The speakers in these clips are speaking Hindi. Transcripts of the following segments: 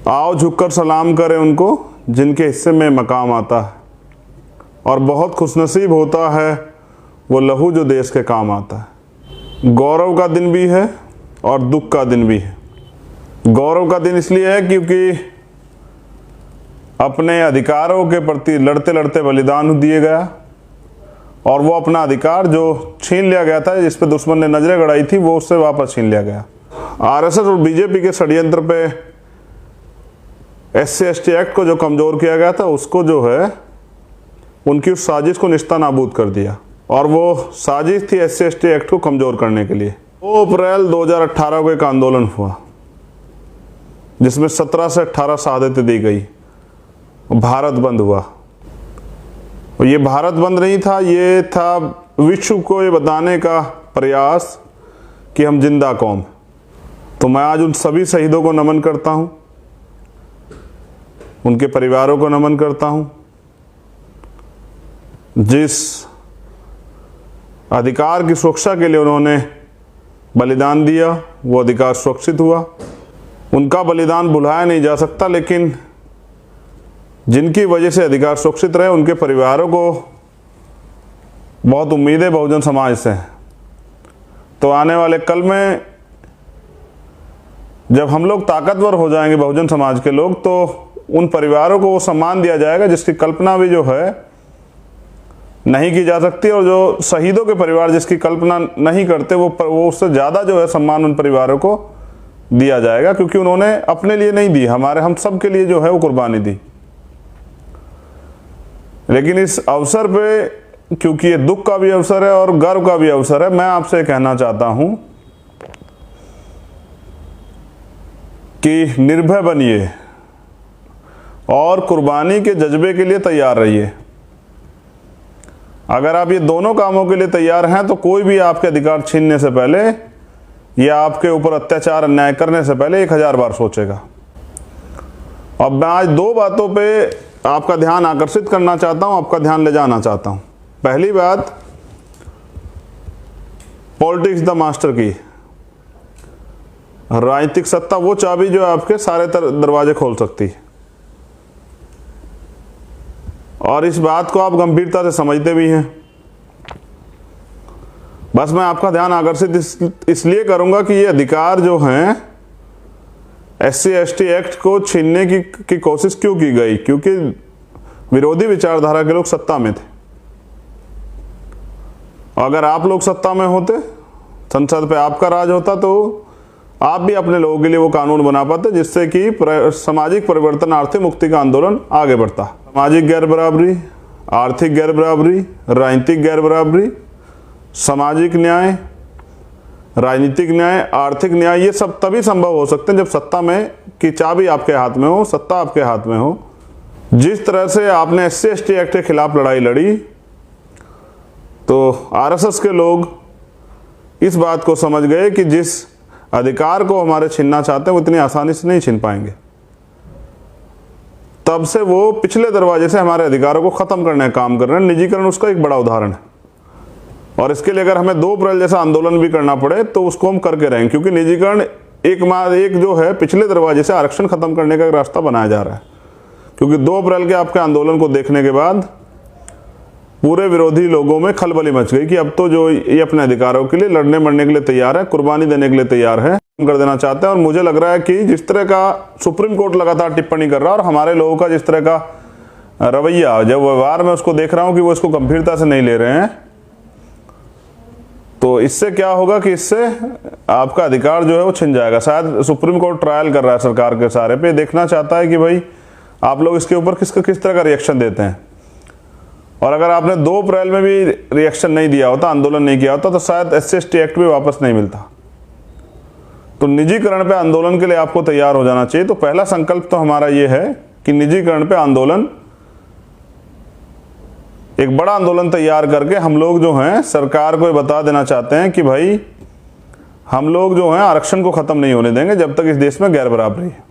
आओ झुककर सलाम करें उनको जिनके हिस्से में मकाम आता है, और बहुत खुशनसीब होता है वो लहू जो देश के काम आता है। गौरव का दिन भी है और दुख का दिन भी है। गौरव का दिन इसलिए है क्योंकि अपने अधिकारों के प्रति लड़ते लड़ते बलिदान दिए गया, और वो अपना अधिकार जो छीन लिया गया था, जिस पे दुश्मन ने नजरें गड़ाई थी, वो उससे वापस छीन लिया गया। आरएसएस और बीजेपी के षड्यंत्र पे SC/ST एक्ट को जो कमजोर किया गया था, उसको जो है उनकी उस साजिश को निस्तानाबूद कर दिया, और वो साजिश थी SC/ST एक्ट को कमजोर करने के लिए। 2 अप्रैल 2018 को एक आंदोलन हुआ जिसमें 17 से 18 शहादतें दी गई। भारत बंद हुआ, और ये भारत बंद नहीं था, ये था विश्व को ये बताने का प्रयास कि हम जिंदा कौम। तो मैं आज उन सभी शहीदों को नमन करता हूं, उनके परिवारों को नमन करता हूं, जिस अधिकार की सुरक्षा के लिए उन्होंने बलिदान दिया, वो अधिकार सुरक्षित हुआ। उनका बलिदान भुलाया नहीं जा सकता, लेकिन जिनकी वजह से अधिकार सुरक्षित रहे, उनके परिवारों को बहुत उम्मीदें बहुजन समाज से हैं। तो आने वाले कल में जब हम लोग ताकतवर हो जाएंगे, बहुजन समाज के लोग, तो उन परिवारों को वो सम्मान दिया जाएगा जिसकी कल्पना भी जो है नहीं की जा सकती, और जो शहीदों के परिवार जिसकी कल्पना नहीं करते, वो उससे ज़्यादा जो है सम्मान उन परिवारों को दिया जाएगा, क्योंकि उन्होंने अपने लिए नहीं दी, हम सब के लिए जो है वो कुर्बानी दी। लेकिन इस अवसर पे, क्योंकि ये दुख का भी अवसर है और गर्व का भी अवसर है, मैं आपसे कहना चाहता हूं कि निर्भय बनिए और कुर्बानी के जज्बे के लिए तैयार रहिए। अगर आप ये दोनों कामों के लिए तैयार हैं तो कोई भी आपके अधिकार छीनने से पहले या आपके ऊपर अत्याचार अन्याय करने से पहले 1000 बार सोचेगा। अब मैं आज 2 बातों पे आपका ध्यान आकर्षित करना चाहता हूं, आपका ध्यान ले जाना चाहता हूं। पहली बात, पॉलिटिक्स द मास्टर की। राजनीतिक सत्ता वो चाबी जो आपके सारे दरवाजे खोल सकती है, और इस बात को आप गंभीरता से समझते भी हैं। बस मैं आपका ध्यान आकर्षित इसलिए करूंगा कि ये अधिकार जो हैं SC/ST एक्ट को छीनने की कोशिश क्यों की गई, क्योंकि विरोधी विचारधारा के लोग सत्ता में थे। अगर आप लोग सत्ता में होते, संसद पे आपका राज होता, तो आप भी अपने लोगों के लिए वो कानून बना पाते जिससे कि सामाजिक परिवर्तन, आर्थिक मुक्ति का आंदोलन आगे बढ़ता। सामाजिक गैर बराबरी, आर्थिक गैर बराबरी, राजनीतिक गैर बराबरी, सामाजिक न्याय, राजनीतिक न्याय, आर्थिक न्याय, ये सब तभी संभव हो सकते हैं जब सत्ता में की चाबी आपके हाथ में हो, सत्ता आपके हाथ में हो। जिस तरह से आपने SC/ST एक्ट के खिलाफ लड़ाई लड़ी, तो आरएसएस के लोग इस बात को समझ गए कि जिस अधिकार को हमारे छीनना चाहते हैं वो इतनी आसानी से नहीं छीन पाएंगे। तब से वो पिछले दरवाजे से हमारे अधिकारों को खत्म करने का काम कर रहे हैं। निजीकरण उसका एक बड़ा उदाहरण है, और इसके लिए अगर हमें 2 अप्रैल जैसा आंदोलन भी करना पड़े तो उसको हम करके रहेंगे, क्योंकि निजीकरण एक जो है पिछले दरवाजे से आरक्षण खत्म करने का एक रास्ता बनाया जा रहा है। क्योंकि 2 अप्रैल के आपके आंदोलन को देखने के बाद पूरे विरोधी लोगों में खलबली मच गई कि अब तो जो ये अपने अधिकारों के लिए लड़ने मरने के लिए तैयार है, कुर्बानी देने के लिए तैयार है, कर देना चाहते हैं। और मुझे लग रहा है कि जिस तरह का सुप्रीम कोर्ट लगातार टिप्पणी कर रहा है, और हमारे लोगों का जिस तरह का रवैया, जब व्यवहार में उसको देख रहा हूं कि वो इसको गंभीरता से नहीं ले रहे हैं, तो इससे क्या होगा कि इससे आपका अधिकार जो है वो छिन जाएगा। शायद सुप्रीम कोर्ट ट्रायल कर रहा है सरकार के सारे पे, देखना चाहता है कि भाई आप लोग इसके ऊपर किस तरह का रिएक्शन देते हैं। और अगर आपने 2 अप्रैल में भी रिएक्शन नहीं दिया होता, आंदोलन नहीं किया होता, तो शायद SC/ST एक्ट भी वापस नहीं मिलता। तो निजीकरण पे आंदोलन के लिए आपको तैयार हो जाना चाहिए। तो पहला संकल्प तो हमारा ये है कि निजीकरण पे आंदोलन, एक बड़ा आंदोलन तैयार करके हम लोग जो हैं सरकार को बता देना चाहते हैं कि भाई हम लोग जो हैं आरक्षण को खत्म नहीं होने देंगे जब तक इस देश में गैर बराबरी है।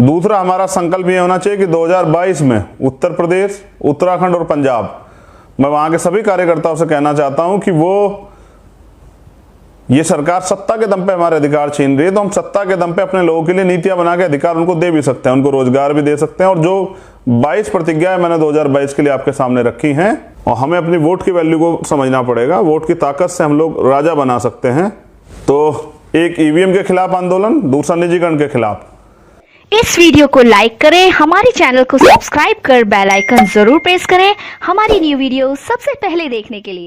दूसरा हमारा संकल्प ये होना चाहिए कि 2022 में उत्तर प्रदेश, उत्तराखंड और पंजाब, मैं वहां के सभी कार्यकर्ताओं से कहना चाहता हूं कि वो ये सरकार सत्ता के दम पे हमारे अधिकार छीन रही है, तो हम सत्ता के दम पे अपने लोगों के लिए नीतियां बना के अधिकार उनको दे भी सकते हैं, उनको रोजगार भी दे सकते हैं। और जो 22 प्रतिज्ञाएं मैंने 2022 के लिए आपके सामने रखी हैं, और हमें अपनी वोट की वैल्यू को समझना पड़ेगा। वोट की ताकत से हम लोग राजा बना सकते हैं। तो एक ईवीएम के खिलाफ आंदोलन, दूसरा निजीकरण के खिलाफ। इस वीडियो को लाइक करें, हमारे चैनल को सब्सक्राइब कर बेल आइकन जरूर प्रेस करें हमारी न्यू वीडियो सबसे पहले देखने के लिए।